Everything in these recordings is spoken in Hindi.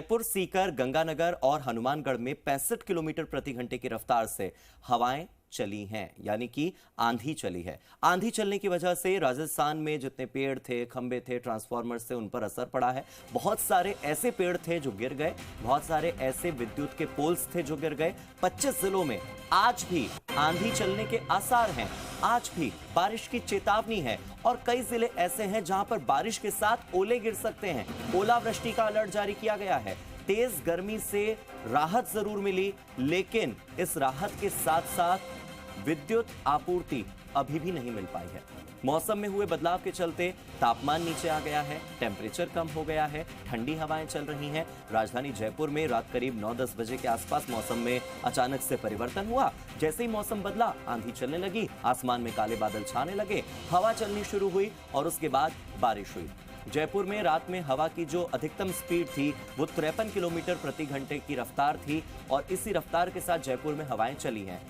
जयपुर, सीकर, गंगानगर और हनुमानगढ़ में 65 किलोमीटर प्रति घंटे की रफ्तार से हवाएं चली हैं, यानी कि आंधी चली है। आंधी चलने की वजह से राजस्थान में जितने पेड़ थे, खंबे थे, ट्रांसफार्मर्स थे, उन पर असर पड़ा है। बहुत सारे ऐसे पेड़ थे जो गिर गए, बहुत सारे ऐसे विद्युत के पोल्स थे जो गिर गए। 25 जिलों में आज भी आंधी चलने के आसार हैं, आज भी बारिश की चेतावनी है और कई जिले ऐसे हैं जहां पर बारिश के साथ ओले गिर सकते हैं। ओलावृष्टि का अलर्ट जारी किया गया है। तेज गर्मी से राहत जरूर मिली, लेकिन इस राहत के साथ साथ विद्युत आपूर्ति अभी भी नहीं मिल पाई है। मौसम में हुए बदलाव के चलते तापमान नीचे आ गया है, टेम्परेचर कम हो गया है, ठंडी हवाएं चल रही हैं। राजधानी जयपुर में रात करीब 9-10 बजे के आसपास मौसम में अचानक से परिवर्तन हुआ। जैसे ही मौसम बदला, आंधी चलने लगी, आसमान में काले बादल छाने लगे, हवा चलनी शुरू हुई और उसके बाद बारिश हुई। जयपुर में रात में हवा की जो अधिकतम स्पीड थी वो 53 किलोमीटर प्रति घंटे की रफ्तार थी और इसी रफ्तार के साथ जयपुर में हवाएं चली हैं।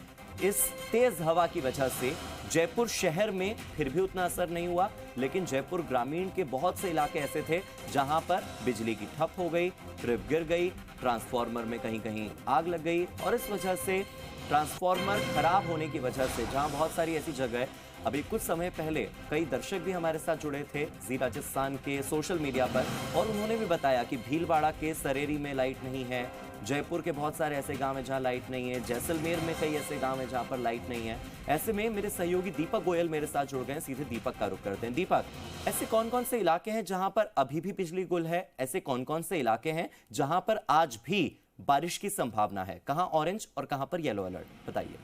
इस तेज हवा की वजह से जयपुर शहर में फिर भी उतना असर नहीं हुआ, लेकिन जयपुर ग्रामीण के बहुत से इलाके ऐसे थे जहां पर बिजली की ठप हो गई, ट्रिप गिर गई, ट्रांसफार्मर में कहीं कहीं आग लग गई और इस वजह से ट्रांसफार्मर खराब होने की वजह से जहां बहुत सारी ऐसी जगह, अभी कुछ समय पहले कई दर्शक भी हमारे साथ जुड़े थे जी राजस्थान के सोशल मीडिया पर और उन्होंने भी बताया कि भीलवाड़ा के सरेरी में लाइट नहीं है, जयपुर के बहुत सारे ऐसे गांव हैं जहां लाइट नहीं है, जैसलमेर में कई ऐसे गांव हैं जहां पर लाइट नहीं है। ऐसे में मेरे सहयोगी दीपक गोयल मेरे साथ जुड़ गए हैं, सीधे दीपक का रुख करते हैं। दीपक, ऐसे कौन कौन से इलाके हैं जहां पर अभी भी बिजली गुल है? ऐसे कौन कौन से इलाके हैं जहां पर आज भी बारिश की संभावना है? कहां ऑरेंज और कहां पर येलो अलर्ट, बताइए।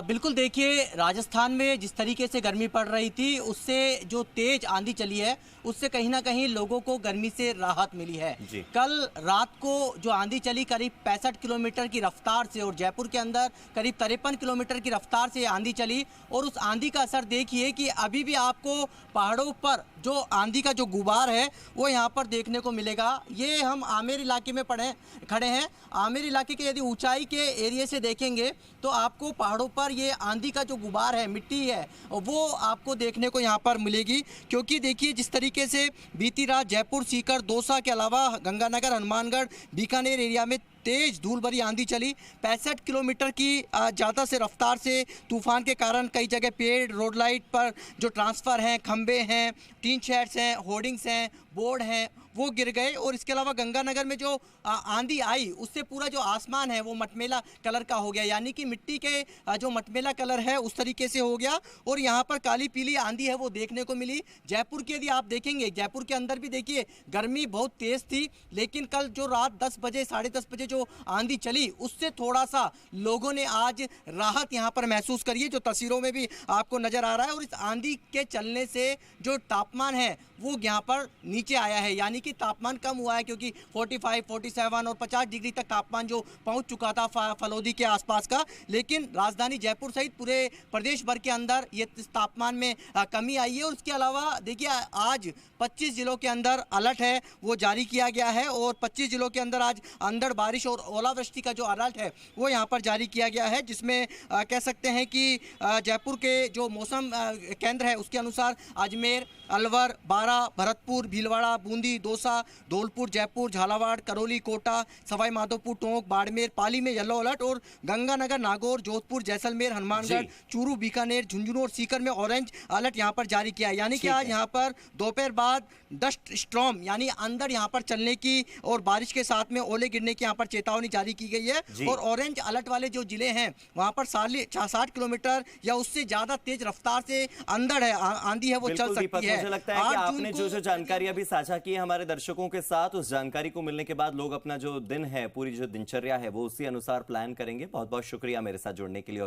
बिल्कुल, देखिए, राजस्थान में जिस तरीके से गर्मी पड़ रही थी, उससे जो तेज आंधी चली है उससे कहीं ना कहीं लोगों को गर्मी से राहत मिली है। कल रात को जो आंधी चली करीब 65 किलोमीटर की रफ्तार से और जयपुर के अंदर करीब 53 किलोमीटर की रफ्तार से आंधी चली और उस आंधी का असर देखिए कि अभी भी आपको पहाड़ों पर जो आंधी का जो गुबार है वो यहाँ पर देखने को मिलेगा। ये हम आमेर इलाके में खड़े हैं। आमेर इलाके के यदि ऊंचाई के एरिया से देखेंगे तो आपको पहाड़ों पर ये आंधी का जो गुबार है, मिट्टी है, वो आपको देखने को यहाँ पर मिलेगी। क्योंकि देखिए जिस तरीके से बीती रात जयपुर, सीकर, दौसा के अलावा गंगानगर, हनुमानगढ़, बीकानेर एरिया में तेज धूल भरी आंधी चली। 65 किलोमीटर की ज़्यादा से रफ्तार से तूफान के कारण कई जगह पेड़, रोड लाइट पर जो ट्रांसफर हैं, खंबे हैं, टीन शेड्स हैं, होर्डिंग्स हैं, बोर्ड हैं, वो गिर गए। और इसके अलावा गंगानगर में जो आंधी आई उससे पूरा जो आसमान है वो मटमेला कलर का हो गया, यानी कि मिट्टी के जो मटमेला कलर है उस तरीके से हो गया और यहाँ पर काली पीली आंधी है वो देखने को मिली। जयपुर की यदि आप देखेंगे, जयपुर के अंदर भी देखिए गर्मी बहुत तेज़ थी, लेकिन कल जो रात 10 बजे, 10:30 बजे जो आंधी चली उससे थोड़ा सा लोगों ने आज राहत यहाँ पर महसूस करी है, जो तस्वीरों में भी आपको नज़र आ रहा है। और इस आंधी के चलने से जो तापमान है वो यहाँ पर नीचे आया है, यानी कि तापमान कम हुआ है, क्योंकि 45, 47 और 50 डिग्री तक तापमान जो पहुँच चुका था फलौदी के आसपास का। लेकिन राजधानी जयपुर सहित पूरे प्रदेश भर के अंदर ये तापमान में कमी आई है। और उसके अलावा देखिए आज 25 जिलों के अंदर अलर्ट है वो जारी किया गया है और 25 जिलों के अंदर आज अंधड़ बारिश और ओलावृष्टि का जो अलर्ट है वो यहाँ पर जारी किया गया है, जिसमें कह सकते हैं कि जयपुर के जो मौसम केंद्र है उसके अनुसार अजमेर, अलवर, बारा, भरतपुर, भीलवाड़ा, बूंदी, दौसा, धौलपुर, जयपुर, झालावाड़, करौली, कोटा, सवाई माधोपुर, टोंक, बाड़मेर, पाली में येलो अलर्ट और गंगानगर, नागौर, जोधपुर, जैसलमेर, हनुमानगढ़, चूरू, बीकानेर, झुंझुनू और सीकर में ऑरेंज अलर्ट यहाँ पर जारी किया है। यानी कि आज यहाँ पर दोपहर बाद डस्ट स्टॉर्म यानी अंदर यहाँ पर चलने की और बारिश के साथ में ओले गिरने की यहाँ पर चेतावनी जारी की गई है। और ऑरेंज अलर्ट वाले जो जिले हैं वहाँ पर 60 किलोमीटर या उससे ज्यादा तेज रफ्तार से अंदर है आंधी है वो चल सकती है। मुझे लगता है कि आपने जो जानकारी अभी साझा की है हमारे दर्शकों के साथ, उस जानकारी को मिलने के बाद लोग अपना जो दिन है, पूरी जो दिनचर्या है वो उसी अनुसार प्लान करेंगे। बहुत बहुत शुक्रिया मेरे साथ जुड़ने के लिए। और